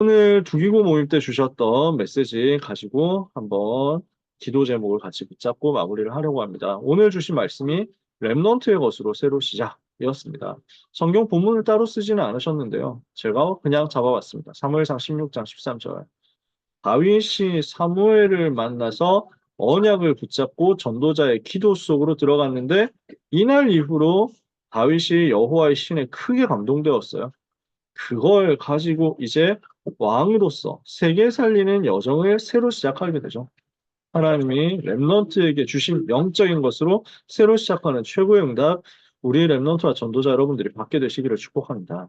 오늘 두기고 모임 때 주셨던 메시지 가지고 한번 기도 제목을 같이 붙잡고 마무리를 하려고 합니다. 오늘 주신 말씀이 렘넌트의 것으로 새로 시작이었습니다. 성경 본문을 따로 쓰지는 않으셨는데요. 제가 그냥 잡아봤습니다. 사무엘상 16장 13절. 다윗이 사무엘을 만나서 언약을 붙잡고 전도자의 기도 속으로 들어갔는데 이날 이후로 다윗이 여호와의 신에 크게 감동되었어요. 그걸 가지고 이제 왕으로서 세계 살리는 여정을 새로 시작하게 되죠. 하나님이 렘넌트에게 주신 영적인 것으로 새로 시작하는 최고의 응답, 우리 렘넌트와 전도자 여러분들이 받게 되시기를 축복합니다.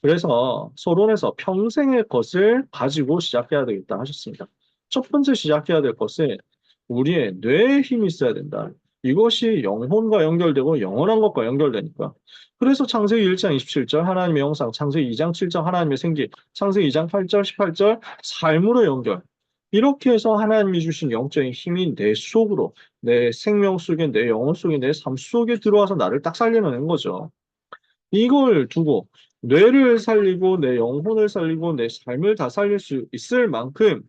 그래서 서론에서 평생의 것을 가지고 시작해야 되겠다 하셨습니다. 첫 번째 시작해야 될 것은 우리의 뇌에 힘이 있어야 된다. 이것이 영혼과 연결되고 영원한 것과 연결되니까. 그래서 창세기 1장 27절 하나님의 형상, 창세기 2장 7절 하나님의 생기, 창세기 2장 8절 18절 삶으로 연결. 이렇게 해서 하나님이 주신 영적인 힘이 내 속으로, 내 생명 속에, 내 영혼 속에, 내 삶 속에 들어와서 나를 딱 살려내는 거죠. 이걸 두고 뇌를 살리고 내 영혼을 살리고 내 삶을 다 살릴 수 있을 만큼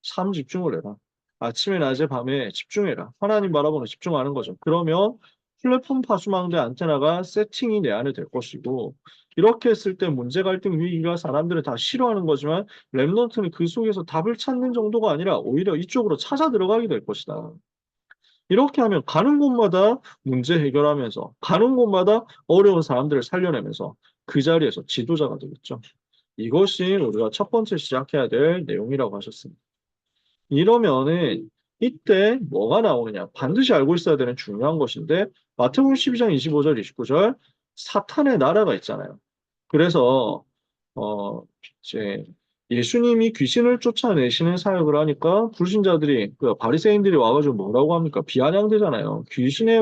삶 집중을 해라. 아침에 낮에 밤에 집중해라. 하나님 바라보는 집중하는 거죠. 그러면 플랫폼 파수망대 안테나가 세팅이 내 안에 될 것이고 이렇게 했을 때 문제 갈등 위기가 사람들을 다 싫어하는 거지만 랩넌트는 그 속에서 답을 찾는 정도가 아니라 오히려 이쪽으로 찾아 들어가게 될 것이다. 이렇게 하면 가는 곳마다 문제 해결하면서 가는 곳마다 어려운 사람들을 살려내면서 그 자리에서 지도자가 되겠죠. 이것이 우리가 첫 번째 시작해야 될 내용이라고 하셨습니다. 이러면은 이때 뭐가 나오느냐? 반드시 알고 있어야 되는 중요한 것인데 마태복음 12장 25절 29절 사탄의 나라가 있잖아요. 그래서 이제 예수님이 귀신을 쫓아내시는 사역을 하니까 불신자들이 그 바리새인들이 와가지고 뭐라고 합니까? 비아냥대잖아요. 귀신의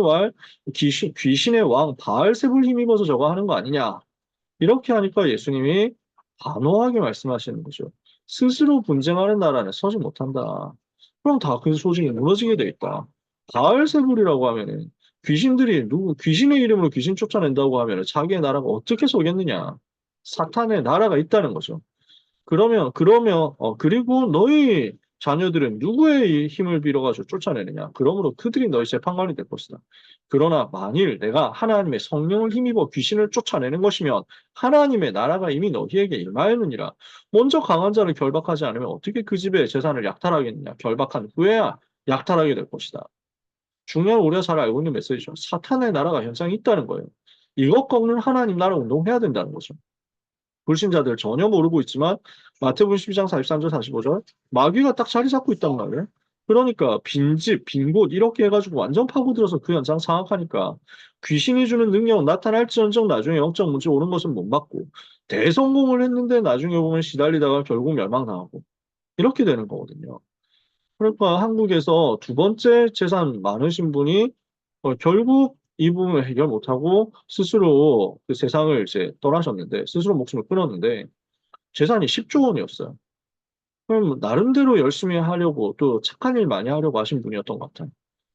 왕 바알세불 힘입어서 저거 하는 거 아니냐? 이렇게 하니까 예수님이 단호하게 말씀하시는 거죠. 스스로 분쟁하는 나라는 서지 못한다. 그럼 다 그 소중이 무너지게 돼 있다. 바알세불이라고 하면은 귀신의 이름으로 귀신 쫓아낸다고 하면은 자기의 나라가 어떻게 서겠느냐? 사탄의 나라가 있다는 거죠. 그리고 너희 자녀들은 누구의 힘을 빌어가지고 쫓아내느냐? 그러므로 그들이 너희 재판관이 될 것이다. 그러나 만일 내가 하나님의 성령을 힘입어 귀신을 쫓아내는 것이면 하나님의 나라가 이미 너희에게 임하였느니라. 먼저 강한 자를 결박하지 않으면 어떻게 그 집의 재산을 약탈하겠느냐? 결박한 후에야 약탈하게 될 것이다. 중요한 우리가 잘 알고 있는 메시지죠. 사탄의 나라가 현장에 있다는 거예요. 이것 꺾는 하나님 나라 운동해야 된다는 거죠. 불신자들 전혀 모르고 있지만 마태복음 12장 43절 45절 마귀가 딱 자리 잡고 있단 말이에요. 그러니까 빈집, 빈곳 이렇게 해가지고 완전 파고들어서 그 현장 장악하니까 귀신이 주는 능력 나타날지언정 나중에 영적 문제 오는 것은 못 막고 대성공을 했는데 나중에 보면 시달리다가 결국 멸망당하고 이렇게 되는 거거든요. 그러니까 한국에서 두 번째 재산 많으신 분이 결국 이 부분을 해결 못하고 스스로 그 세상을 이제 떠나셨는데, 스스로 목숨을 끊었는데, 재산이 10조 원이었어요. 그럼 나름대로 열심히 하려고 또 착한 일 많이 하려고 하신 분이었던 것 같아요.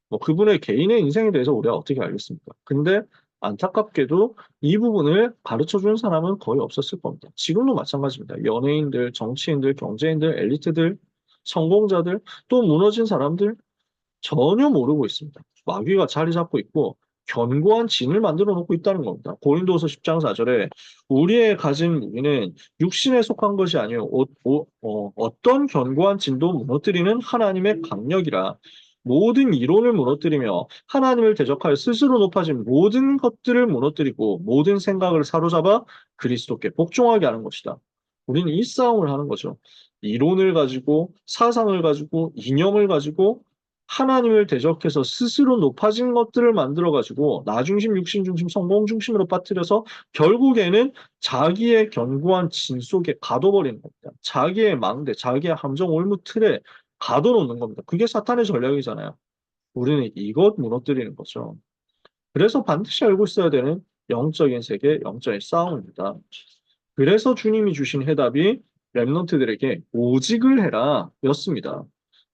뭐 그분의 개인의 인생에 대해서 우리가 어떻게 알겠습니까? 근데 안타깝게도 이 부분을 가르쳐 주는 사람은 거의 없었을 겁니다. 지금도 마찬가지입니다. 연예인들, 정치인들, 경제인들, 엘리트들, 성공자들, 또 무너진 사람들 전혀 모르고 있습니다. 마귀가 자리 잡고 있고 견고한 진을 만들어 놓고 있다는 겁니다. 고린도서 10장 4절에 우리의 가진 무기는 육신에 속한 것이 아니요 어떤 견고한 진도 무너뜨리는 하나님의 강력이라 모든 이론을 무너뜨리며 하나님을 대적하여 스스로 높아진 모든 것들을 무너뜨리고 모든 생각을 사로잡아 그리스도께 복종하게 하는 것이다. 우리는 이 싸움을 하는 거죠. 이론을 가지고 사상을 가지고 이념을 가지고 하나님을 대적해서 스스로 높아진 것들을 만들어가지고 나 중심, 육신 중심, 성공 중심으로 빠뜨려서 결국에는 자기의 견고한 진 속에 가둬버리는 겁니다. 자기의 망대, 자기의 함정 올무 틀에 가둬놓는 겁니다. 그게 사탄의 전략이잖아요. 우리는 이것 무너뜨리는 거죠. 그래서 반드시 알고 있어야 되는 영적인 세계, 영적인 싸움입니다. 그래서 주님이 주신 해답이 랩런트들에게 오직을 해라 였습니다.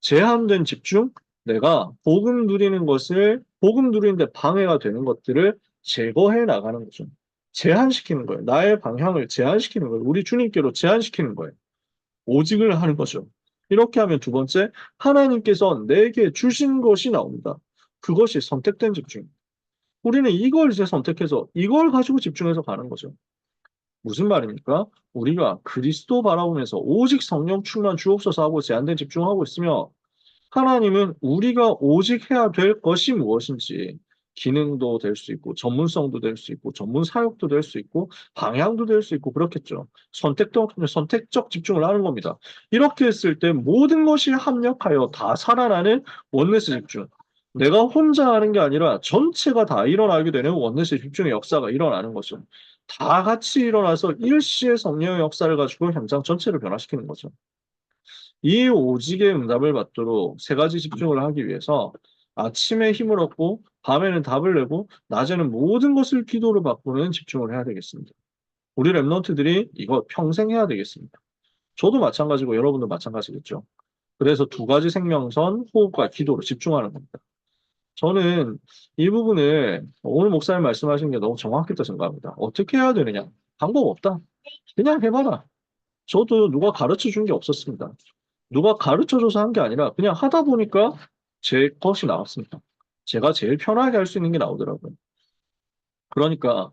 제한된 집중, 내가 복음 누리는데 방해가 되는 것들을 제거해 나가는 거죠. 제한시키는 거예요. 나의 방향을 제한시키는 거예요. 우리 주님께로 제한시키는 거예요. 오직을 하는 거죠. 이렇게 하면 두 번째, 하나님께서 내게 주신 것이 나옵니다. 그것이 선택된 집중. 우리는 이걸 이제 선택해서 이걸 가지고 집중해서 가는 거죠. 무슨 말입니까? 우리가 그리스도 바라보면서 오직 성령 충만 주옵소서 하고 제한된 집중하고 있으면 하나님은 우리가 오직 해야 될 것이 무엇인지 기능도 될 수 있고 전문성도 될 수 있고 전문 사역도 될 수 있고 방향도 될 수 있고 그렇겠죠. 선택적 집중을 하는 겁니다. 이렇게 했을 때 모든 것이 합력하여 다 살아나는 원네스 집중. 내가 혼자 하는 게 아니라 전체가 다 일어나게 되는 원네스 집중의 역사가 일어나는 거죠. 다 같이 일어나서 일시의 성령의 역사를 가지고 현장 전체를 변화시키는 거죠. 이 오직의 응답을 받도록 세 가지 집중을 하기 위해서 아침에 힘을 얻고 밤에는 답을 내고 낮에는 모든 것을 기도로 바꾸는 집중을 해야 되겠습니다. 우리 랩런트들이 이거 평생 해야 되겠습니다. 저도 마찬가지고 여러분도 마찬가지겠죠. 그래서 두 가지 생명선, 호흡과 기도로 집중하는 겁니다. 저는 이 부분을 오늘 목사님 말씀하신 게 너무 정확했다 생각합니다. 어떻게 해야 되느냐? 방법 없다. 그냥 해봐라. 저도 누가 가르쳐 준 게 없었습니다. 누가 가르쳐줘서 한 게 아니라 그냥 하다 보니까 제 것이 나왔습니다. 제가 제일 편하게 할 수 있는 게 나오더라고요. 그러니까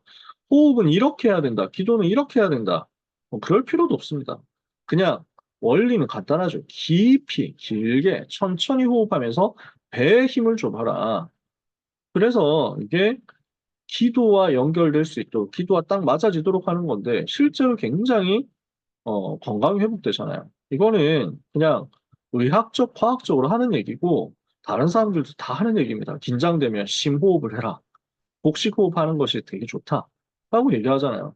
호흡은 이렇게 해야 된다. 기도는 이렇게 해야 된다. 뭐 그럴 필요도 없습니다. 그냥 원리는 간단하죠. 깊이, 길게, 천천히 호흡하면서 배에 힘을 줘봐라. 그래서 이게 기도와 연결될 수 있도록, 기도와 딱 맞아지도록 하는 건데, 실제로 굉장히 건강이 회복되잖아요. 이거는 그냥 의학적, 과학적으로 하는 얘기고 다른 사람들도 다 하는 얘기입니다. 긴장되면 심호흡을 해라. 복식호흡 하는 것이 되게 좋다. 라고 얘기하잖아요.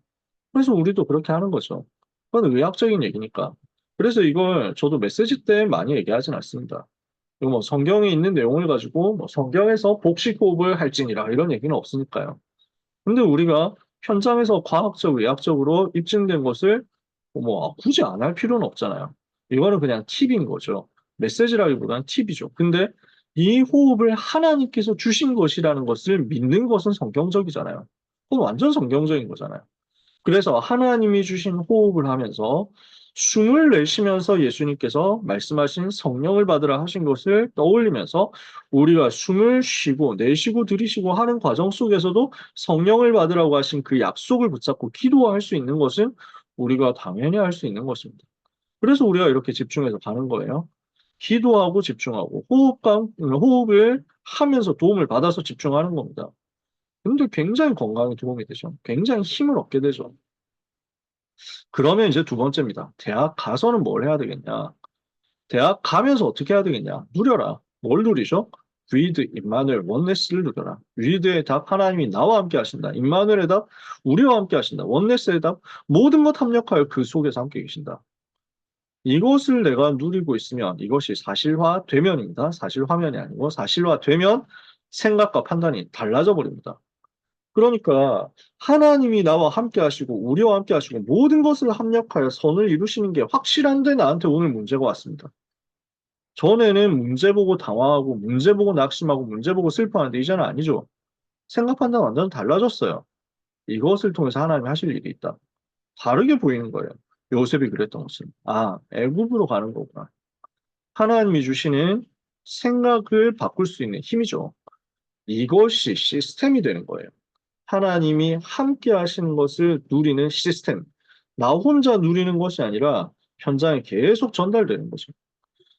그래서 우리도 그렇게 하는 거죠. 그건 의학적인 얘기니까. 그래서 이걸 저도 메시지 때 많이 얘기하진 않습니다. 이거 뭐 성경에 있는 내용을 가지고 뭐 성경에서 복식호흡을 할지니라 이런 얘기는 없으니까요. 근데 우리가 현장에서 과학적, 의학적으로 입증된 것을 굳이 안 할 필요는 없잖아요. 이거는 그냥 팁인 거죠. 메시지라기보다는 팁이죠. 근데 이 호흡을 하나님께서 주신 것이라는 것을 믿는 것은 성경적이잖아요. 그건 완전 성경적인 거잖아요. 그래서 하나님이 주신 호흡을 하면서 숨을 내쉬면서 예수님께서 말씀하신 성령을 받으라 하신 것을 떠올리면서 우리가 숨을 쉬고 내쉬고 들이쉬고 하는 과정 속에서도 성령을 받으라고 하신 그 약속을 붙잡고 기도할 수 있는 것은 우리가 당연히 할 수 있는 것입니다. 그래서 우리가 이렇게 집중해서 가는 거예요. 기도하고 집중하고 호흡을 하면서 도움을 받아서 집중하는 겁니다. 근데 굉장히 건강에 도움이 되죠. 굉장히 힘을 얻게 되죠. 그러면 이제 두 번째입니다. 대학 가서는 뭘 해야 되겠냐? 대학 가면서 어떻게 해야 되겠냐? 누려라. 뭘 누리죠? 위드, 임마누엘, 원네스를 누려라. 위드의 답, 하나님이 나와 함께 하신다. 임마누엘의 답, 우리와 함께 하신다. 원네스의 답, 모든 것 합력하여 그 속에서 함께 계신다. 이것을 내가 누리고 있으면 이것이 사실화되면입니다. 사실화면이 아니고 사실화되면 생각과 판단이 달라져 버립니다. 그러니까 하나님이 나와 함께 하시고 우리와 함께 하시고 모든 것을 합력하여 선을 이루시는 게 확실한데 나한테 오늘 문제가 왔습니다. 전에는 문제 보고 당황하고 문제 보고 낙심하고 문제 보고 슬퍼하는데 이제는 아니죠. 생각 판단 완전 달라졌어요. 이것을 통해서 하나님이 하실 일이 있다. 다르게 보이는 거예요. 요셉이 그랬던 것은 애굽으로 가는 거구나. 하나님이 주시는 생각을 바꿀 수 있는 힘이죠. 이것이 시스템이 되는 거예요. 하나님이 함께 하시는 것을 누리는 시스템. 나 혼자 누리는 것이 아니라 현장에 계속 전달되는 거죠.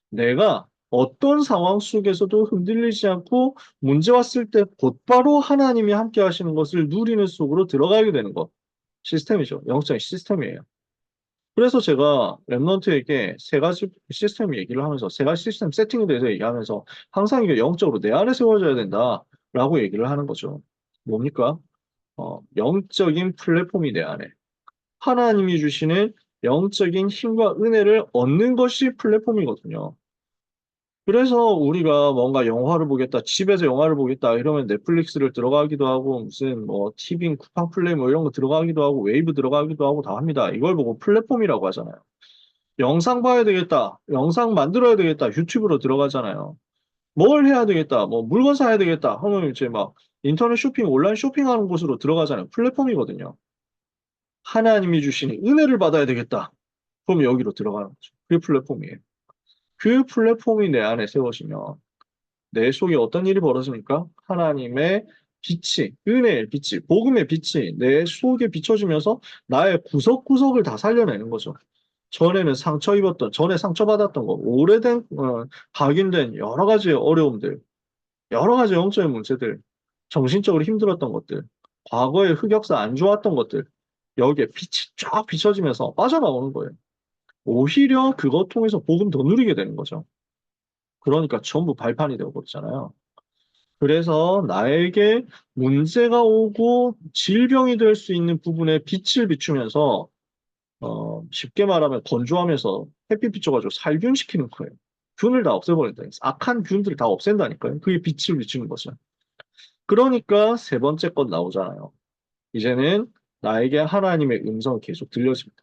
내가 어떤 상황 속에서도 흔들리지 않고 문제 왔을 때 곧바로 하나님이 함께 하시는 것을 누리는 속으로 들어가게 되는 것. 시스템이죠. 영적인 시스템이에요. 그래서 제가 랩런트에게 세 가지 시스템 얘기를 하면서 세 가지 시스템 세팅에 대해서 얘기하면서 항상 이게 영적으로 내 안에 세워져야 된다라고 얘기를 하는 거죠. 뭡니까? 영적인 플랫폼이 내 안에. 하나님이 주시는 영적인 힘과 은혜를 얻는 것이 플랫폼이거든요. 그래서 우리가 뭔가 영화를 보겠다, 집에서 영화를 보겠다, 이러면 넷플릭스를 들어가기도 하고, 무슨 티빙, 쿠팡 플레이 이런 거 들어가기도 하고, 웨이브 들어가기도 하고 다 합니다. 이걸 보고 플랫폼이라고 하잖아요. 영상 봐야 되겠다, 영상 만들어야 되겠다, 유튜브로 들어가잖아요. 뭘 해야 되겠다, 물건 사야 되겠다 하면 이제 막 인터넷 쇼핑, 온라인 쇼핑하는 곳으로 들어가잖아요. 플랫폼이거든요. 하나님이 주시는 은혜를 받아야 되겠다. 그럼 여기로 들어가는 거죠. 그게 플랫폼이에요. 그 플랫폼이 내 안에 세워지면 내 속에 어떤 일이 벌어집니까? 하나님의 빛이, 은혜의 빛이, 복음의 빛이 내 속에 비춰지면서 나의 구석구석을 다 살려내는 거죠. 전에는 상처 입었던, 전에 상처받았던 거, 오래된, 각인된 여러 가지 어려움들, 여러 가지 영적인 문제들, 정신적으로 힘들었던 것들, 과거의 흑역사 안 좋았던 것들, 여기에 빛이 쫙 비춰지면서 빠져나오는 거예요. 오히려 그것 통해서 복음 더 누리게 되는 거죠. 그러니까 전부 발판이 되어버리잖아요. 그래서 나에게 문제가 오고 질병이 될 수 있는 부분에 빛을 비추면서 쉽게 말하면 건조하면서 햇빛 비춰가지고 살균시키는 거예요. 균을 다 없애버린다. 악한 균들을 다 없앤다니까요. 그게 빛을 비추는 거죠. 그러니까 세 번째 것 나오잖아요. 이제는 나에게 하나님의 음성이 계속 들려집니다.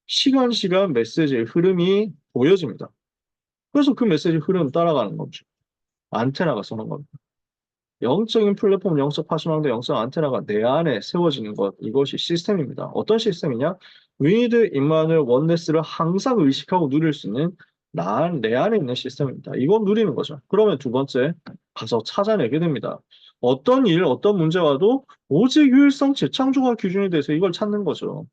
시간 메시지의 흐름이 보여집니다. 그래서 그 메시지 흐름 따라가는 거죠. 안테나가 서는 겁니다. 영적인 플랫폼, 영적 파수망대, 영적 안테나가 내 안에 세워지는 것, 이것이 시스템입니다. 어떤 시스템이냐? 위드, 임마누엘, 원네스를 항상 의식하고 누릴 수 있는 내 안에 있는 시스템입니다. 이건 누리는 거죠. 그러면 두 번째, 가서 찾아내게 됩니다. 어떤 일, 어떤 문제 와도 오직 유일성 재창조가 기준이 돼서 이걸 찾는 거죠.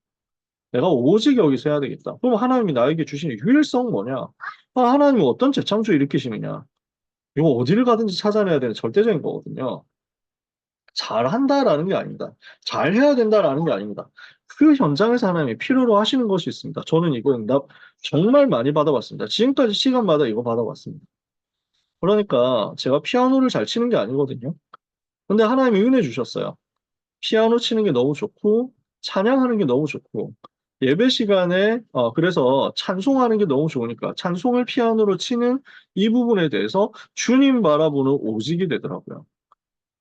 내가 오직 여기서 해야 되겠다. 그럼 하나님이 나에게 주시는 유일성 뭐냐? 하나님은 어떤 재창조 일으키시느냐? 이거 어디를 가든지 찾아내야 되는 절대적인 거거든요. 잘한다라는 게 아닙니다. 잘해야 된다라는 게 아닙니다. 그 현장에서 하나님이 필요로 하시는 것이 있습니다. 저는 이거 응답 정말 많이 받아봤습니다. 지금까지 시간마다 이거 받아봤습니다. 그러니까 제가 피아노를 잘 치는 게 아니거든요. 근데 하나님이 은혜 주셨어요. 피아노 치는 게 너무 좋고 찬양하는 게 너무 좋고 예배 시간에 그래서 찬송하는 게 너무 좋으니까 찬송을 피아노로 치는 이 부분에 대해서 주님 바라보는 오직이 되더라고요.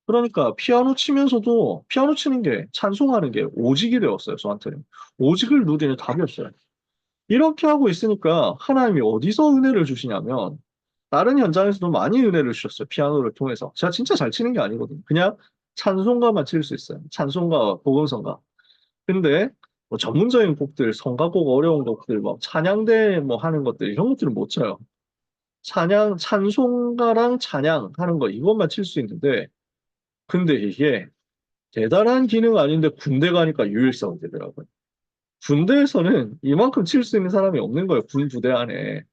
그러니까 피아노 치면서도 피아노 치는 게 찬송하는 게 오직이 되었어요, 저한테는. 오직을 누리는 답이었어요. 이렇게 하고 있으니까 하나님이 어디서 은혜를 주시냐면 다른 현장에서도 많이 은혜를 주셨어요. 피아노를 통해서. 제가 진짜 잘 치는 게 아니거든요. 그냥 찬송가만 칠 수 있어요. 찬송가, 복음성가. 근데 뭐 전문적인 곡들, 성가곡 어려운 곡들, 뭐 찬양대 뭐 하는 것들 이런 것들은 못 쳐요. 찬송가랑 찬양하는 거 이것만 칠 수 있는데 근데 이게 대단한 기능 아닌데 군대 가니까 유일성이 되더라고요. 군대에서는 이만큼 칠 수 있는 사람이 없는 거예요. 군 부대 안에.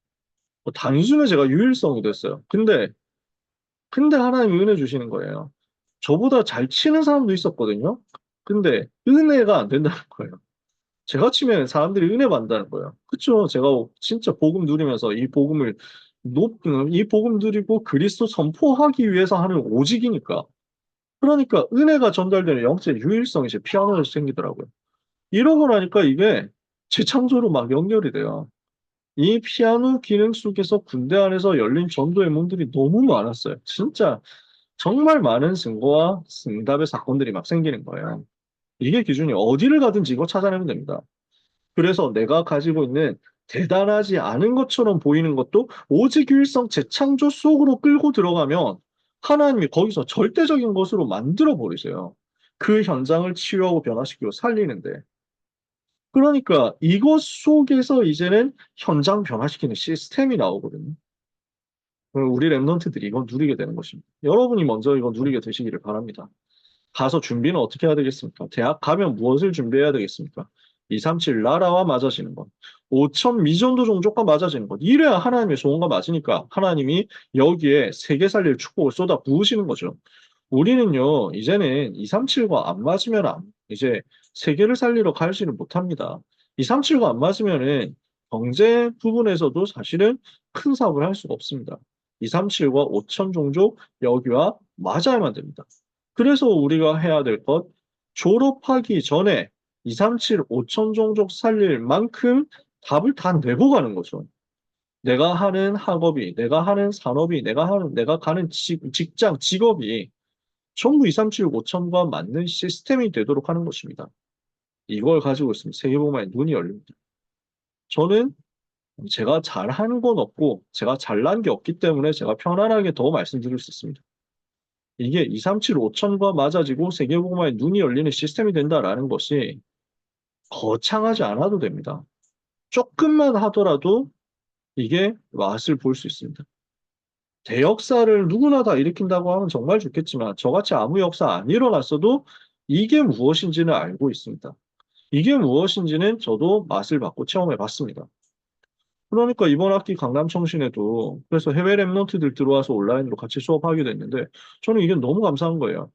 단숨에 제가 유일성이 됐어요. 근데 하나님이 은혜 주시는 거예요. 저보다 잘 치는 사람도 있었거든요. 근데 은혜가 안 된다는 거예요. 제가 치면 사람들이 은혜 받는다는 거예요. 그쵸? 제가 진짜 복음 누리면서 이 복음 누리고 그리스도 선포하기 위해서 하는 오직이니까. 그러니까 은혜가 전달되는 영적 유일성이 제 피아노에서 생기더라고요. 이러고 나니까 이게 재창조로 막 연결이 돼요. 이 피아노 기능 속에서 군대 안에서 열린 전도의 문들이 너무 많았어요. 진짜 정말 많은 증거와 응답의 사건들이 막 생기는 거예요. 이게 기준이 어디를 가든지 이거 찾아내면 됩니다. 그래서 내가 가지고 있는 대단하지 않은 것처럼 보이는 것도 오직 유일성 재창조 속으로 끌고 들어가면 하나님이 거기서 절대적인 것으로 만들어 버리세요. 그 현장을 치유하고 변화시키고 살리는데. 그러니까 이것 속에서 이제는 현장 변화시키는 시스템이 나오거든요. 우리 랩런트들이 이건 누리게 되는 것입니다. 여러분이 먼저 이거 누리게 되시기를 바랍니다. 가서 준비는 어떻게 해야 되겠습니까? 대학 가면 무엇을 준비해야 되겠습니까? 237 나라와 맞아지는 것. 5천 미전도 종족과 맞아지는 것. 이래야 하나님의 소원과 맞으니까 하나님이 여기에 세계 살릴 축복을 쏟아 부으시는 거죠. 우리는요, 이제는 237과 안 맞으면 이제 세계를 살리러 가지는 못합니다. 237과 안 맞으면은 경제 부분에서도 사실은 큰 사업을 할 수가 없습니다. 237과 5천 종족 여기와 맞아야만 됩니다. 그래서 우리가 해야 될 것, 졸업하기 전에 237, 5천 종족 살릴 만큼 답을 다 내고 가는 거죠. 내가 하는 학업이, 내가 하는 산업이, 내가 가는 직장, 직업이 전부 237, 5천과 맞는 시스템이 되도록 하는 것입니다. 이걸 가지고 있으면 세계복음화의 눈이 열립니다. 저는 제가 잘하는 건 없고, 제가 잘난 게 없기 때문에 제가 편안하게 더 말씀드릴 수 있습니다. 이게 237, 5천과 맞아지고 세계복음화의 눈이 열리는 시스템이 된다라는 것이 거창하지 않아도 됩니다. 조금만 하더라도 이게 맛을 볼 수 있습니다. 대역사를 누구나 다 일으킨다고 하면 정말 좋겠지만 저같이 아무 역사 안 일어났어도 이게 무엇인지는 알고 있습니다. 이게 무엇인지는 저도 맛을 받고 체험해 봤습니다. 그러니까 이번 학기 강남청신에도 그래서 해외 랩런트들 들어와서 온라인으로 같이 수업하게 됐는데 저는 이게 너무 감사한 거예요.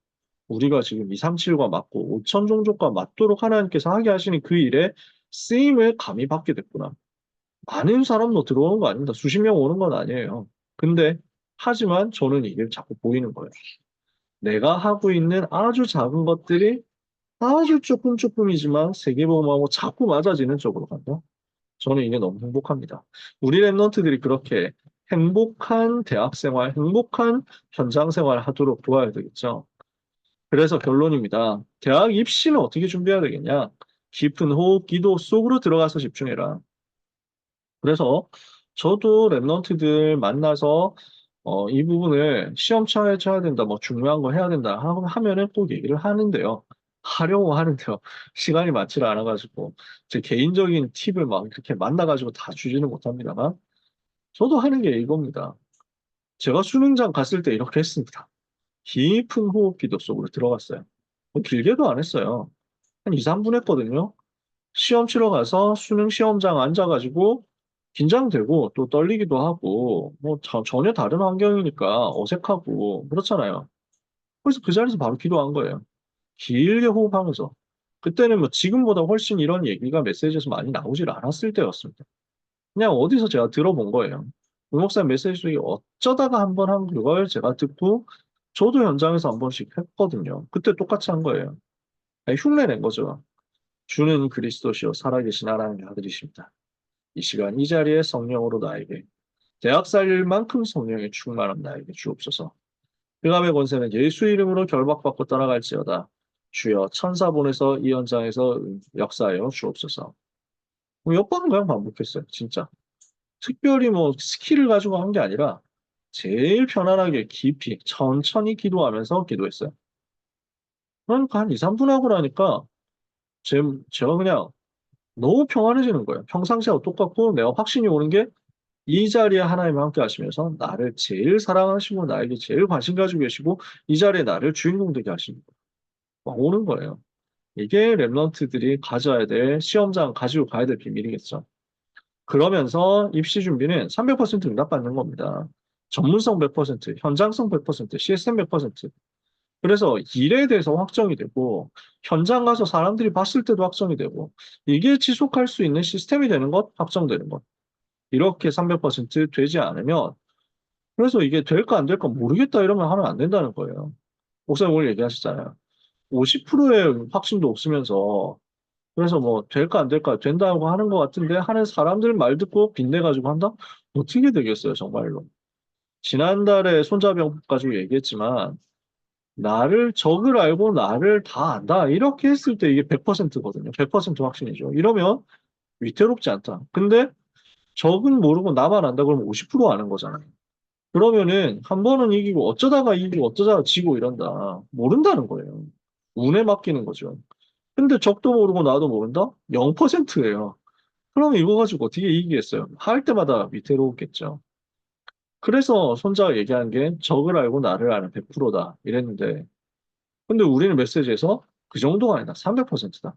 우리가 지금 237과 맞고 5천 종족과 맞도록 하나님께서 하게 하시는 그 일에 쓰임을 감히 받게 됐구나. 많은 사람도 들어오는 거 아닙니다. 수십 명 오는 건 아니에요. 근데 하지만 저는 이게 자꾸 보이는 거예요. 내가 하고 있는 아주 작은 것들이 아주 조금이지만 세계보험하고 자꾸 맞아지는 쪽으로 간다. 저는 이게 너무 행복합니다. 우리 랩런트들이 그렇게 행복한 대학 생활, 행복한 현장 생활 하도록 도와야 되겠죠. 그래서 결론입니다. 대학 입시는 어떻게 준비해야 되겠냐? 깊은 호흡, 기도 속으로 들어가서 집중해라. 그래서 저도 랩런트들 만나서 이 부분을 시험 쳐야 된다, 뭐 중요한 거 해야 된다 하면은 꼭 얘기를 하는데요. 하려고 하는데요. 시간이 많지를 않아가지고 제 개인적인 팁을 막 이렇게 만나가지고 다 주지는 못합니다만 저도 하는 게 이겁니다. 제가 수능장 갔을 때 이렇게 했습니다. 깊은 호흡 기도 속으로 들어갔어요. 뭐 길게도 안 했어요. 한 2, 3분 했거든요. 시험 치러 가서 수능 시험장 앉아가지고 긴장되고 또 떨리기도 하고 뭐 전혀 다른 환경이니까 어색하고 그렇잖아요. 그래서 그 자리에서 바로 기도한 거예요. 길게 호흡하면서. 그때는 뭐 지금보다 훨씬 이런 얘기가 메시지에서 많이 나오질 않았을 때였습니다. 그냥 어디서 제가 들어본 거예요. 우 목사님 메시지 중에 어쩌다가 한번 한 그걸 제가 듣고 저도 현장에서 한 번씩 했거든요. 그때 똑같이 한 거예요. 아니, 흉내 낸 거죠. 주는 그리스도시요 살아계신 하나님의 아들이십니다. 이 시간 이 자리에 성령으로 나에게 대학 살릴 만큼 성령의 충만함 나에게 주옵소서. 흑암의 권세는 예수 이름으로 결박받고 떠나갈지어다. 주여 천사 보내서 이 현장에서 역사하여 주옵소서. 몇 번은 그냥 반복했어요. 진짜. 특별히 뭐 스킬을 가지고 한 게 아니라 제일 편안하게 깊이 천천히 기도하면서 기도했어요. 그러니까 한 2, 3분 하고 나니까 제가 그냥 너무 평안해지는 거예요. 평상시하고 똑같고 내가 확신이 오는 게 이 자리에 하나님 함께 하시면서 나를 제일 사랑하시고 나에게 제일 관심 가지고 계시고 이 자리에 나를 주인공 되게 하시는 거예요. 막 오는 거예요. 이게 랩런트들이 가져야 될 시험장 가지고 가야 될 비밀이겠죠. 그러면서 입시 준비는 300% 응답받는 겁니다. 전문성 100%, 현장성 100%, CSM 100%. 그래서 일에 대해서 확정이 되고 현장 가서 사람들이 봤을 때도 확정이 되고 이게 지속할 수 있는 시스템이 되는 것, 확정되는 것. 이렇게 300% 되지 않으면 그래서 이게 될까 안 될까 모르겠다 이러면 하면 안 된다는 거예요. 목사님 오늘 얘기하셨잖아요. 50%의 확신도 없으면서 그래서 뭐 될까 안 될까 된다고 하는 것 같은데 하는 사람들 말 듣고 빚내가지고 한다? 어떻게 되겠어요 정말로. 지난달에 손자병 가지고 얘기했지만 나를 적을 알고 나를 다 안다 이렇게 했을 때 이게 100%거든요. 100% 확신이죠. 이러면 위태롭지 않다. 근데 적은 모르고 나만 안다 그러면 50% 아는 거잖아요. 그러면은 한 번은 이기고 어쩌다가 이기고 어쩌다가 지고 이런다. 모른다는 거예요. 운에 맡기는 거죠. 근데 적도 모르고 나도 모른다? 0%예요. 그럼 이거 가지고 어떻게 이기겠어요? 할 때마다 위태로웠겠죠. 그래서 손자가 얘기한 게 적을 알고 나를 아는 100%다 이랬는데 근데 우리는 메시지에서 그 정도가 아니다. 300%다.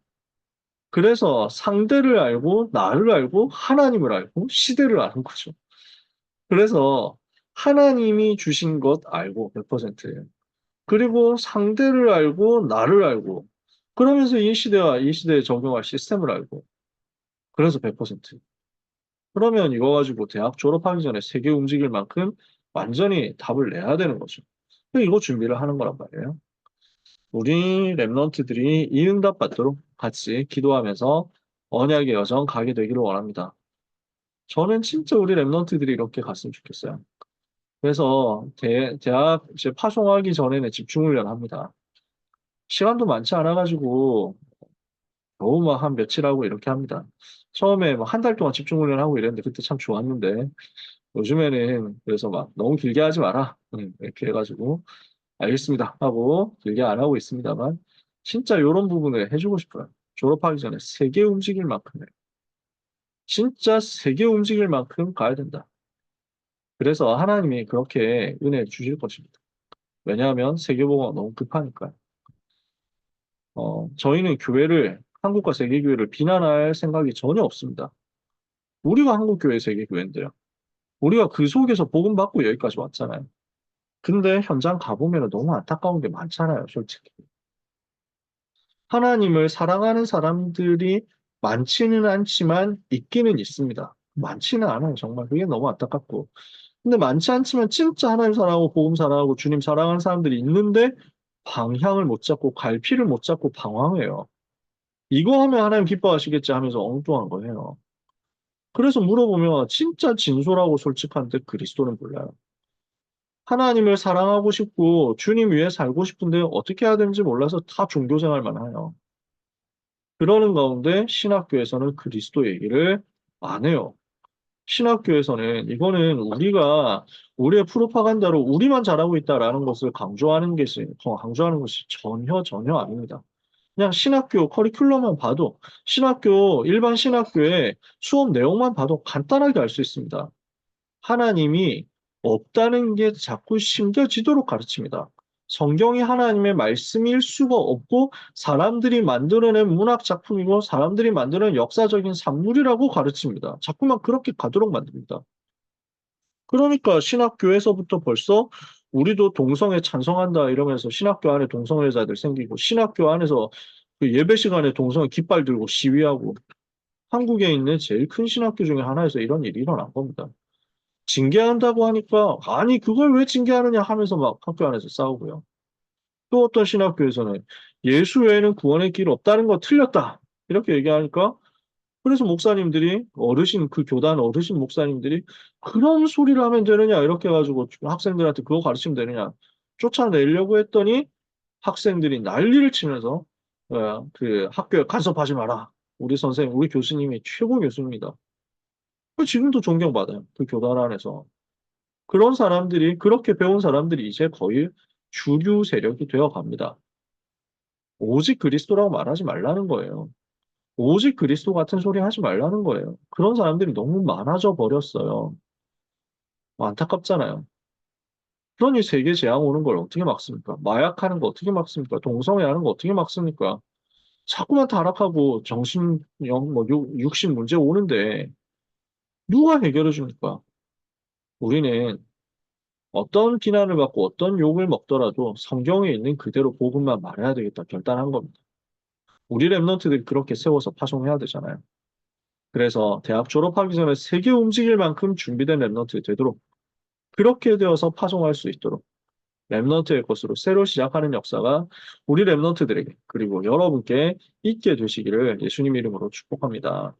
그래서 상대를 알고 나를 알고 하나님을 알고 시대를 아는 거죠. 그래서 하나님이 주신 것 알고 100%예요. 그리고 상대를 알고 나를 알고 그러면서 이 시대와 이 시대에 적용할 시스템을 알고 그래서 100%. 그러면 이거 가지고 대학 졸업하기 전에 세계 움직일 만큼 완전히 답을 내야 되는 거죠. 이거 준비를 하는 거란 말이에요. 우리 랩런트들이 이 응답 받도록 같이 기도하면서 언약의 여정 가게 되기를 원합니다. 저는 진짜 우리 랩런트들이 이렇게 갔으면 좋겠어요. 그래서 대학 이제 파송하기 전에는 집중훈련 합니다. 시간도 많지 않아가지고 겨우 막 한 며칠 하고 이렇게 합니다. 처음에 막 한 달 동안 집중훈련 하고 이랬는데 그때 참 좋았는데 요즘에는 그래서 막 너무 길게 하지 마라. 이렇게 해가지고 알겠습니다 하고 길게 안 하고 있습니다만 진짜 이런 부분을 해주고 싶어요. 졸업하기 전에 세계 움직일 만큼의 진짜 세계 움직일 만큼 가야 된다. 그래서 하나님이 그렇게 은혜를 주실 것입니다. 왜냐하면 세계복음가 너무 급하니까요. 저희는 교회를, 한국과 세계교회를 비난할 생각이 전혀 없습니다. 우리가 한국교회 세계교회인데요. 우리가 그 속에서 복음 받고 여기까지 왔잖아요. 근데 현장 가보면 너무 안타까운 게 많잖아요, 솔직히. 하나님을 사랑하는 사람들이 많지는 않지만 있기는 있습니다. 많지는 않아요, 정말. 그게 너무 안타깝고. 근데 많지 않지만 진짜 하나님 사랑하고 복음 사랑하고 주님 사랑하는 사람들이 있는데 방향을 못 잡고 갈피를 못 잡고 방황해요. 이거 하면 하나님 기뻐하시겠지 하면서 엉뚱한 거예요. 그래서 물어보면 진짜 진솔하고 솔직한데 그리스도는 몰라요. 하나님을 사랑하고 싶고 주님 위해 살고 싶은데 어떻게 해야 되는지 몰라서 다 종교생활만 해요. 그러는 가운데 신학교에서는 그리스도 얘기를 안 해요. 신학교에서는 이거는 우리가 우리의 프로파간다로 우리만 잘하고 있다라는 것을 강조하는 것이 전혀 아닙니다. 그냥 신학교 커리큘럼만 봐도 일반 신학교의 수업 내용만 봐도 간단하게 알 수 있습니다. 하나님이 없다는 게 자꾸 심겨지도록 가르칩니다. 성경이 하나님의 말씀일 수가 없고 사람들이 만들어낸 문학 작품이고 사람들이 만들어낸 역사적인 산물이라고 가르칩니다. 자꾸만 그렇게 가도록 만듭니다. 그러니까 신학교에서부터 벌써 우리도 동성애 찬성한다 이러면서 신학교 안에 동성애자들 생기고 신학교 안에서 그 예배 시간에 동성애 깃발 들고 시위하고 한국에 있는 제일 큰 신학교 중에 하나에서 이런 일이 일어난 겁니다. 징계한다고 하니까 아니 그걸 왜 징계하느냐 하면서 막 학교 안에서 싸우고요. 또 어떤 신학교에서는 예수 외에는 구원의 길 없다는 거 틀렸다. 이렇게 얘기하니까 그래서 목사님들이 그 교단 어르신 목사님들이 그런 소리를 하면 되느냐 이렇게 해가지고 학생들한테 그거 가르치면 되느냐 쫓아내려고 했더니 학생들이 난리를 치면서 그 학교에 간섭하지 마라. 우리 선생님, 우리 교수님이 최고 교수입니다. 지금도 존경받아요. 그 교단 안에서. 그런 사람들이 그렇게 배운 사람들이 이제 거의 주류 세력이 되어 갑니다. 오직 그리스도라고 말하지 말라는 거예요. 오직 그리스도 같은 소리 하지 말라는 거예요. 그런 사람들이 너무 많아져 버렸어요. 안타깝잖아요. 그러니 세계 재앙 오는 걸 어떻게 막습니까? 마약하는 거 어떻게 막습니까? 동성애하는 거 어떻게 막습니까? 자꾸만 타락하고 육신 문제 오는데 누가 해결해 줍니까? 우리는 어떤 비난을 받고 어떤 욕을 먹더라도 성경에 있는 그대로 복음만 말해야 되겠다 결단한 겁니다. 우리 랩런트들이 그렇게 세워서 파송해야 되잖아요. 그래서 대학 졸업하기 전에 세계 움직일 만큼 준비된 랩런트 되도록 그렇게 되어서 파송할 수 있도록 랩런트의 것으로 새로 시작하는 역사가 우리 랩런트들에게 그리고 여러분께 있게 되시기를 예수님 이름으로 축복합니다.